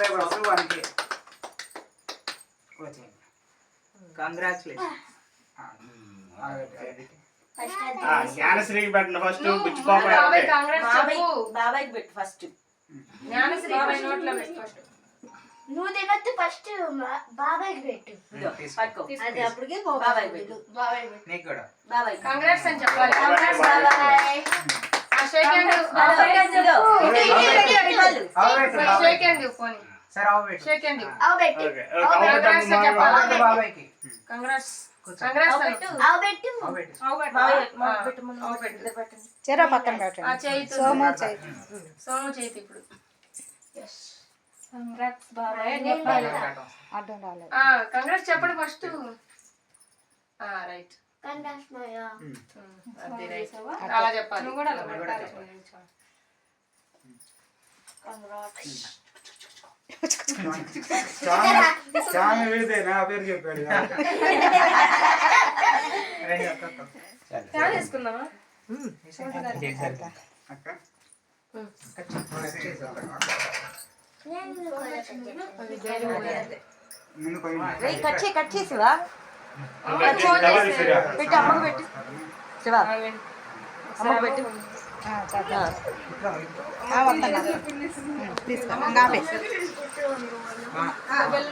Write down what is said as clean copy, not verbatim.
Subscribers 1K వచ్చేయండి. Congratulation. జ్ఞానశ్రీకి పెట్టిన first బుచ్చిపాప బాబాయ్కి పెట్టు ఫస్ట్. జ్ఞానశ్రీ నోట్లో పెట్టు ఫస్ట్. నువ్వు తినొద్దు ఫస్ట్ బాబాయ్కి పెట్టు. పట్టుకో. అది అప్పటికే బాబాయ్కి పెట్టు. నీకు కూడా బాబాయ్ కంగ్రాట్స్ అని చెప్పాలి. కంగ్రాట్స్ బాబాయ్. షేక్ హ్యాండ్ షేక్ హ్యాండ్ పోనీ. సరే అవు పెట్టు. షేక్ హ్యాండ్ అవు పెట్టు. కంగ్రాట్స్ అని చెప్పాలి. బాబాయ్కి కంగ్రాట్స్ కంగ్రాట్స్ పెట్టు. అవు పెట్టు. అవు పెట్టు. బాబాయ్ పెట్టు. ముందు పెట్టు. పెట్టండి. చెర పక్కన ఆ పెట్టండి. చేయితు సోము చేతి ఇప్పుడు. కంగ్రాట్స్ బాబాయ్. అర్థం రాలేదు. కంగ్రాట్స్ చెప్పండి ఫస్ట్. రైట్ కంగ్రాట్స్ మాయా. అది రైట్ అలా చెప్పాలి. నువ్వు కూడా అలా పెట్టాలి. కంగ్రాట్స్. చాలా వీడితే నా పేరు చెప్పాడు. ఫ్యాన్ వేసుకుందామా? అక్క ముందు పోయి కట్ చేసివా? పెట్టు. అమ్మకు పెట్టు. శివా అమ్మకు పెట్టు. వస్తాను తీసుకో.